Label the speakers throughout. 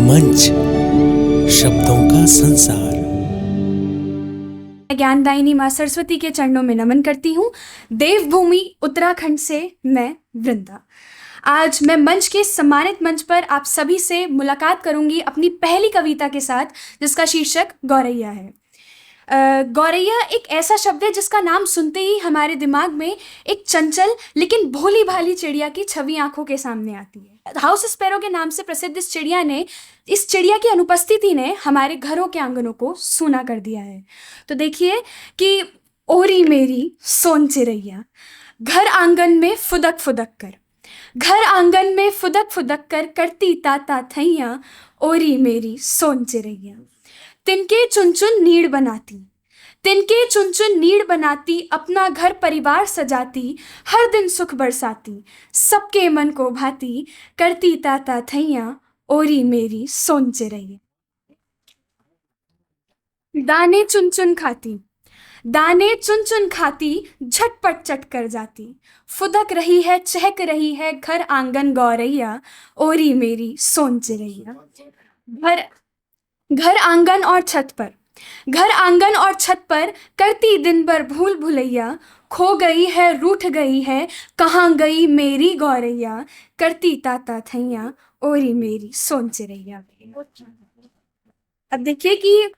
Speaker 1: मंच, शब्दों का संसार।
Speaker 2: ज्ञानदायिनी माँ सरस्वती के चरणों में नमन करती हूँ। देवभूमि उत्तराखंड से मैं वृंदा। आज मैं मंच के सम्मानित मंच पर आप सभी से मुलाकात करूंगी अपनी पहली कविता के साथ, जिसका शीर्षक गौरैया है। गौरैया एक ऐसा शब्द है जिसका नाम सुनते ही हमारे दिमाग में एक चंचल लेकिन भोली भाली चिड़िया की छवि आंखों के सामने आती है। हाउस स्पैरो के नाम से प्रसिद्ध इस चिड़िया की अनुपस्थिति ने हमारे घरों के आंगनों को सूना कर दिया है। तो देखिए कि ओरी मेरी सोन चिड़ैया, घर आंगन में फुदक फुदक कर, घर आंगन में फुदक फुदक कर करती ताता थैया, ओरी मेरी सोन चिड़ैया। तिनके चुन चुन नीड़ बनाती, तिनके चुन चुन नीड़ बनाती, अपना घर परिवार सजाती, हर दिन सुख बरसाती, सबके मन को भाती, करती ताता थैया, ओरी मेरी सोन चिड़ैया। दाने चुन चुन खाती, दाने चुन चुन खाती, झटपट चट कर जाती, फुदक रही है चहक रही है घर आंगन गौरैया, ओरी मेरी सोन चिड़ैया। घर आंगन और छत पर, घर आंगन और छत पर करती दिन भर भूल भुलैया, खो गई है रूठ गई है, कहाँ गई मेरी गौरैया, करती ताता थैया, ओरी मेरी सोन चिड़ैया। अब देखिए कि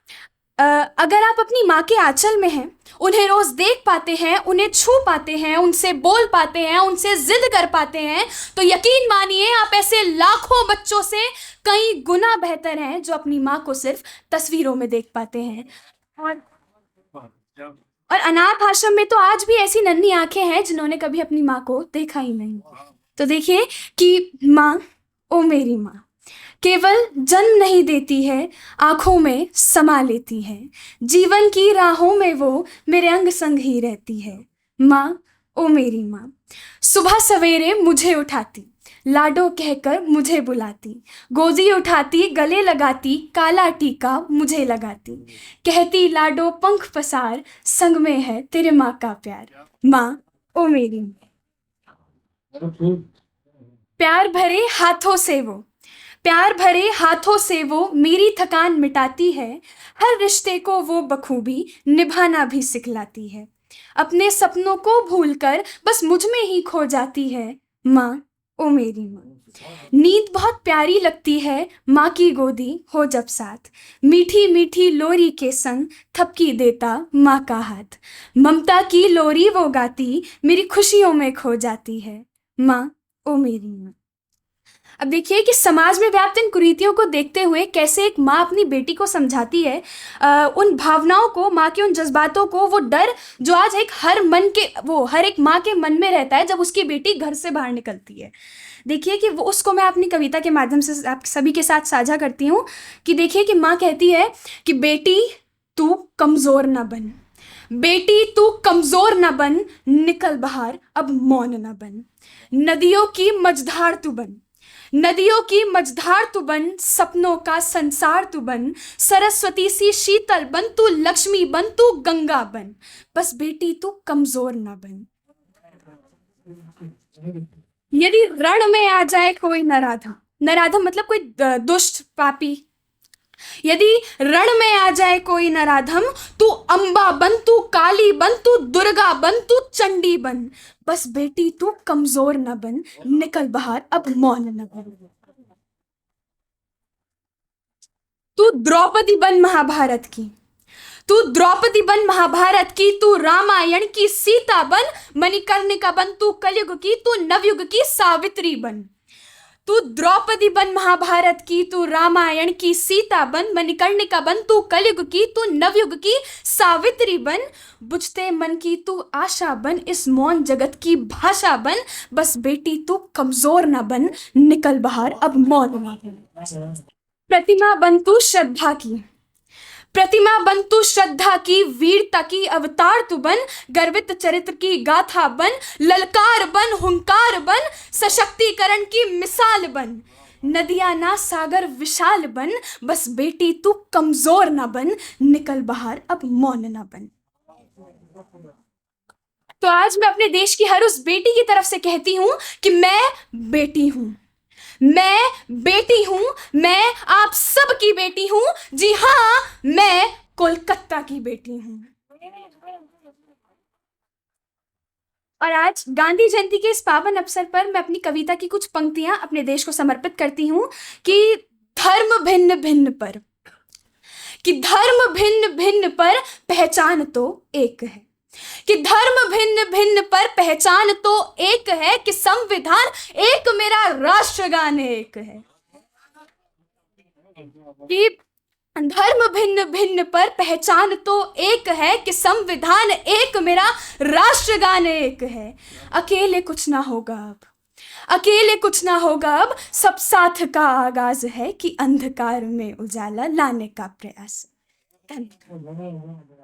Speaker 2: अगर आप अपनी माँ के आंचल में हैं, उन्हें रोज देख पाते हैं, उन्हें छू पाते हैं, उनसे बोल पाते हैं, उनसे जिद कर पाते हैं, तो यकीन मानिए आप ऐसे लाखों बच्चों से कई गुना बेहतर हैं जो अपनी माँ को सिर्फ तस्वीरों में देख पाते हैं। और अनाथ आश्रम में तो आज भी ऐसी नन्ही आंखें हैं जिन्होंने कभी अपनी माँ को देखा ही नहीं। तो देखिए कि माँ, ओ मेरी माँ, केवल जन्म नहीं देती है, आंखों में समा लेती है, जीवन की राहों में वो मेरे अंग संग ही रहती है। माँ, ओ मेरी माँ, सुबह सवेरे मुझे उठाती, लाडो कहकर मुझे बुलाती, गोदी उठाती गले लगाती, काला टीका मुझे लगाती, कहती लाडो पंख पसार, संग में है तेरे माँ का प्यार। माँ, ओ मेरी माँ, प्यार भरे हाथों से वो, प्यार भरे हाथों से वो मेरी थकान मिटाती है, हर रिश्ते को वो बखूबी निभाना भी सिखलाती है, अपने सपनों को भूलकर बस मुझ में ही खो जाती है। माँ, ओ मेरी माँ, नींद बहुत प्यारी लगती है माँ की गोदी हो जब साथ, मीठी मीठी लोरी के संग थपकी देता माँ का हाथ, ममता की लोरी वो गाती, मेरी खुशियों में खो जाती है। माँ, ओ मेरी माँ। अब देखिए कि समाज में व्याप्त इन कुरीतियों को देखते हुए कैसे एक माँ अपनी बेटी को समझाती है, उन भावनाओं को, माँ के उन जज्बातों को, वो डर जो आज हर एक माँ के मन में रहता है जब उसकी बेटी घर से बाहर निकलती है। देखिए कि वो उसको मैं अपनी कविता के माध्यम से आप सभी के साथ साझा करती हूँ कि देखिए कि माँ कहती है कि बेटी तू कमजोर ना बन, बेटी तू कमजोर न बन, निकल बाहर अब मौन न बन, नदियों की मझधार तू बन, नदियों की मझधार तू बन, सपनों का संसार तू बन, सरस्वती सी शीतल बन, तू लक्ष्मी बन, तू गंगा बन, बस बेटी तू कमजोर न बन। यदि रण में आ जाए कोई नराधम, नराधम मतलब कोई दुष्ट पापी, यदि रण में आ जाए कोई नराधम, तू अंबा बन, तू काली बन, तू दुर्गा बन, तू चंडी बन, बस बेटी तू कमजोर न बन, निकल बाहर अब मौन न बन। तू द्रौपदी बन महाभारत की, तू द्रौपदी बन महाभारत की, तू रामायण की सीता बन, मणिकर्णिका बन तू कलयुग की, तू नवयुग की सावित्री बन, तू द्रौपदी बन महाभारत की, तू रामायण की सीता बन, मणिकर्णिका बन तू कलयुग की, तू नवयुग की सावित्री बन, बुझते मन की तू आशा बन, इस मौन जगत की भाषा बन, बस बेटी तू कमजोर ना बन, निकल बाहर अब मौन ना बन। प्रतिमा बन तू श्रद्धा की, प्रतिमा बन तू श्रद्धा की, वीरता की अवतार तू बन, गर्वित चरित्र की गाथा बन, ललकार बन, हुंकार बन, सशक्तिकरण की मिसाल बन, नदियां ना सागर विशाल बन, बस बेटी तू कमजोर ना बन, निकल बाहर अब मौन ना बन। तो आज मैं अपने देश की हर उस बेटी की तरफ से कहती हूं कि मैं बेटी हूं, मैं बेटी हूँ, मैं आप सब की बेटी हूँ। जी हाँ, मैं कोलकाता की बेटी हूँ। और आज गांधी जयंती के इस पावन अवसर पर मैं अपनी कविता की कुछ पंक्तियां अपने देश को समर्पित करती हूँ कि धर्म भिन्न भिन्न पर, कि धर्म भिन्न भिन्न पर पहचान तो एक है, कि धर्म भिन्न भिन्न पर पहचान तो एक है, कि संविधान एक मेरा राष्ट्रगान एक है। कि धर्म भिन्न भिन्न पर पहचान तो एक है, कि संविधान एक मेरा राष्ट्रगान एक है। अकेले कुछ ना होगा अब, अकेले कुछ ना होगा अब, सब साथ का आगाज है, कि अंधकार में उजाला लाने का प्रयास। धन्यवाद।